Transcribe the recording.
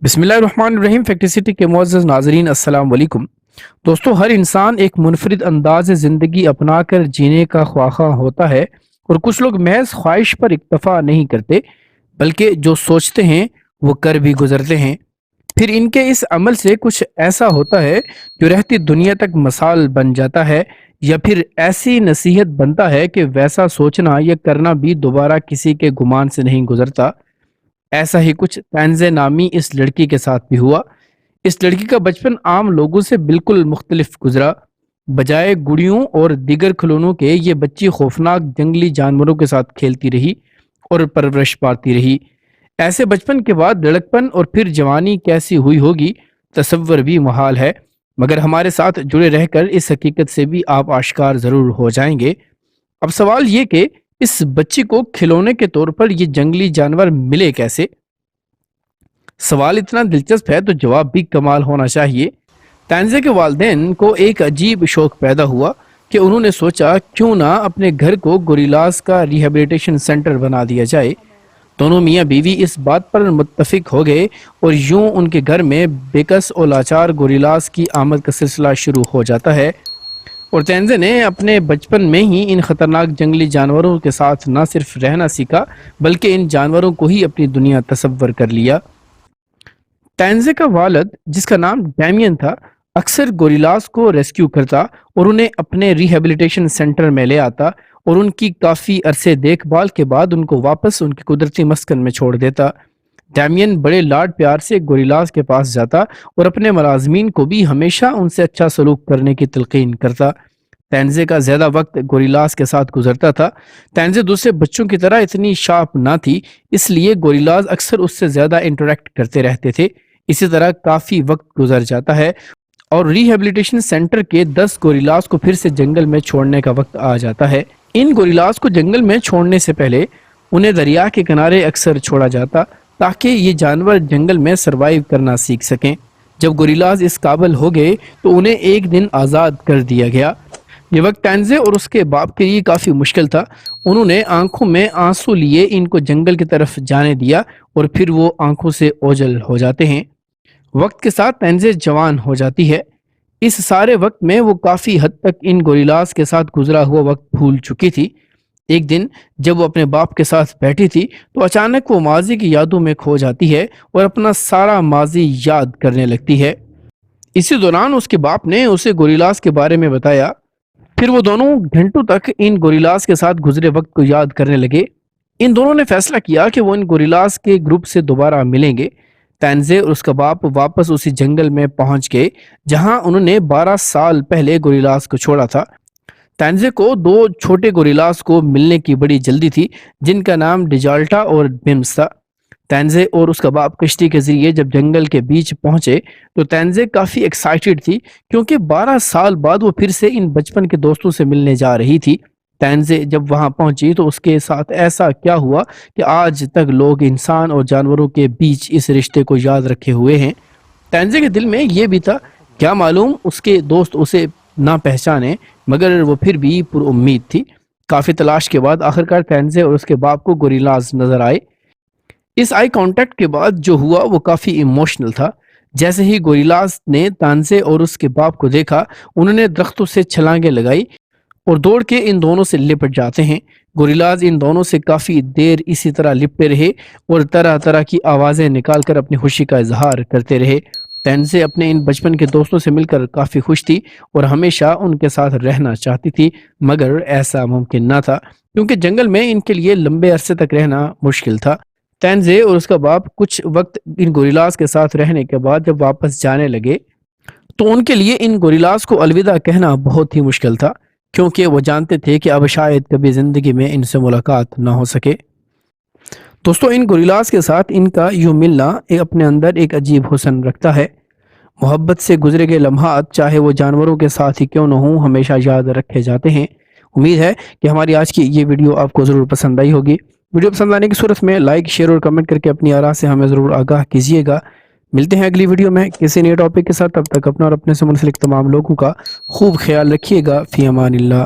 بسم اللہ الرحمن الرحیم۔ فیکٹیسٹی کے معزز ناظرین السلام علیکم۔ دوستو، ہر انسان ایک منفرد انداز زندگی اپنا کر جینے کا خواہاں ہوتا ہے، اور کچھ لوگ محض خواہش پر اکتفا نہیں کرتے بلکہ جو سوچتے ہیں وہ کر بھی گزرتے ہیں۔ پھر ان کے اس عمل سے کچھ ایسا ہوتا ہے جو رہتی دنیا تک مثال بن جاتا ہے، یا پھر ایسی نصیحت بنتا ہے کہ ویسا سوچنا یا کرنا بھی دوبارہ کسی کے گمان سے نہیں گزرتا۔ ایسا ہی کچھ تنزے نامی اس لڑکی کے ساتھ بھی ہوا۔ اس لڑکی کا بچپن عام لوگوں سے بالکل مختلف گزرا۔ بجائے گڑیوں اور دیگر کھلونوں کے یہ بچی خوفناک جنگلی جانوروں کے ساتھ کھیلتی رہی اور پرورش پاتی رہی۔ ایسے بچپن کے بعد لڑکپن اور پھر جوانی کیسی ہوئی ہوگی تصور بھی محال ہے، مگر ہمارے ساتھ جڑے رہ کر اس حقیقت سے بھی آپ آشکار ضرور ہو جائیں گے۔ اب سوال یہ کہ اس بچی کو کھلونے کے طور پر یہ جنگلی جانور ملے کیسے؟ سوال اتنا دلچسپ ہے تو جواب بھی کمال ہونا چاہیے۔ تنزے کے والدین کو ایک عجیب شوق پیدا ہوا کہ انہوں نے سوچا کیوں نہ اپنے گھر کو گوریلاز کا ریہیبلیٹیشن سینٹر بنا دیا جائے۔ دونوں میاں بیوی اس بات پر متفق ہو گئے اور یوں ان کے گھر میں بےکس اور لاچار گوریلاز کی آمد کا سلسلہ شروع ہو جاتا ہے۔ اور تنزے نے اپنے بچپن میں ہی ان خطرناک جنگلی جانوروں کے ساتھ نہ صرف رہنا سیکھا بلکہ ان جانوروں کو ہی اپنی دنیا تصور کر لیا۔ تنزے کا والد، جس کا نام ڈیمین تھا، اکثر گوریلاز کو ریسکیو کرتا اور انہیں اپنے ریہیبلیٹیشن سینٹر میں لے آتا اور ان کی کافی عرصے دیکھ بھال کے بعد ان کو واپس ان کی قدرتی مسکن میں چھوڑ دیتا۔ ڈیمین بڑے لاڈ پیار سے گوریلاز کے پاس جاتا اور اپنے ملازمین کو بھی ہمیشہ ان سے اچھا سلوک کرنے کی تلقین کرتا۔ تنزے کا زیادہ وقت گوریلاز کے ساتھ گزرتا تھا۔ تنزے دوسرے بچوں کی طرح اتنی شارپ نہ تھی، اس لیے گوریلاز اکثر اس سے زیادہ انٹریکٹ کرتے رہتے تھے۔ اسی طرح کافی وقت گزر جاتا ہے اور ریہیبلیٹیشن سینٹر کے 10 گوریلاز کو پھر سے جنگل میں چھوڑنے کا وقت آ جاتا ہے۔ ان گوریلاز کو جنگل میں چھوڑنے سے پہلے انہیں دریا کے کنارے اکثر چھوڑا جاتا تاکہ یہ جانور جنگل میں سروائیو کرنا سیکھ سکیں۔ جب گوریلاز اس قابل ہو گئے تو انہیں ایک دن آزاد کر دیا گیا۔ یہ وقت تنزے اور اس کے باپ کے لیے کافی مشکل تھا۔ انہوں نے آنکھوں میں آنسو لیے ان کو جنگل کی طرف جانے دیا اور پھر وہ آنکھوں سے اوجھل ہو جاتے ہیں۔ وقت کے ساتھ تنزے جوان ہو جاتی ہے۔ اس سارے وقت میں وہ کافی حد تک ان گوریلاز کے ساتھ گزرا ہوا وقت بھول چکی تھی۔ ایک دن جب وہ اپنے باپ کے ساتھ بیٹھی تھی تو اچانک وہ ماضی کی یادوں میں کھو جاتی ہے اور اپنا سارا ماضی یاد کرنے لگتی ہے۔ اسی دوران اس کے باپ نے اسے گوریلاز کے بارے میں بتایا۔ پھر وہ دونوں گھنٹوں تک ان گوریلاز کے ساتھ گزرے وقت کو یاد کرنے لگے۔ ان دونوں نے فیصلہ کیا کہ وہ ان گوریلاز کے گروپ سے دوبارہ ملیں گے۔ تنزے اور اس کا باپ واپس اسی جنگل میں پہنچ گئے جہاں انہوں نے 12 سال پہلے گوریلاز کو چھوڑا تھا۔ تنزے کو 2 چھوٹے گوریلاز کو ملنے کی بڑی جلدی تھی جن کا نام ڈیجالٹا اور بمس تھا۔ تنزے اور اس کا باپ کشتی کے ذریعے جب جنگل کے بیچ پہنچے تو تنزے کافی ایکسائٹڈ تھی کیونکہ 12 سال بعد وہ پھر سے ان بچپن کے دوستوں سے ملنے جا رہی تھی۔ تنزے جب وہاں پہنچی تو اس کے ساتھ ایسا کیا ہوا کہ آج تک لوگ انسان اور جانوروں کے بیچ اس رشتے کو یاد رکھے ہوئے ہیں۔ تنزے کے دل میں یہ بھی تھا، کیا معلوم اس کے دوست اسے نہ پہچانے، مگر وہ پھر بھی پر امید تھی۔ کافی تلاش کے بعد آخرکار تنزے اور اس کے باپ کو گوریلاز نظر آئے۔ اس آئی کانٹیکٹ کے بعد جو ہوا وہ کافی ایموشنل تھا۔ جیسے ہی گوریلاز نے تنزے اور اس کے باپ کو دیکھا، انہوں نے درختوں سے چھلانگیں لگائی اور دوڑ کے ان دونوں سے لپٹ جاتے ہیں۔ گوریلاز ان دونوں سے کافی دیر اسی طرح لپٹے رہے اور طرح طرح کی آوازیں نکال کر اپنی خوشی کا اظہار کرتے رہے۔ تنزے اپنے ان بچپن کے دوستوں سے مل کر کافی خوش تھی اور ہمیشہ ان کے ساتھ رہنا چاہتی تھی، مگر ایسا ممکن نہ تھا کیونکہ جنگل میں ان کے لیے لمبے عرصے تک رہنا مشکل تھا۔ تنزے اور اس کا باپ کچھ وقت ان گوریلاز کے ساتھ رہنے کے بعد جب واپس جانے لگے تو ان کے لیے ان گوریلاز کو الوداع کہنا بہت ہی مشکل تھا کیونکہ وہ جانتے تھے کہ اب شاید کبھی زندگی میں ان سے ملاقات نہ ہو سکے۔ دوستو، ان گوریلاز کے ساتھ ان کا یوں ملنا اپنے اندر ایک عجیب حسن رکھتا ہے۔ محبت سے گزرے گئے لمحات چاہے وہ جانوروں کے ساتھ ہی کیوں نہ ہوں ہمیشہ یاد رکھے جاتے ہیں۔ امید ہے کہ ہماری آج کی یہ ویڈیو آپ کو ضرور پسند آئی ہوگی۔ ویڈیو پسند آنے کی صورت میں لائک، شیئر اور کمنٹ کر کے اپنی آراء سے ہمیں ضرور آگاہ کیجیے گا۔ ملتے ہیں اگلی ویڈیو میں کسی نئے ٹاپک کے ساتھ، تب تک اپنا اور اپنے سے منسلک تمام لوگوں کا خوب خیال رکھیے گا۔ فی امان اللہ۔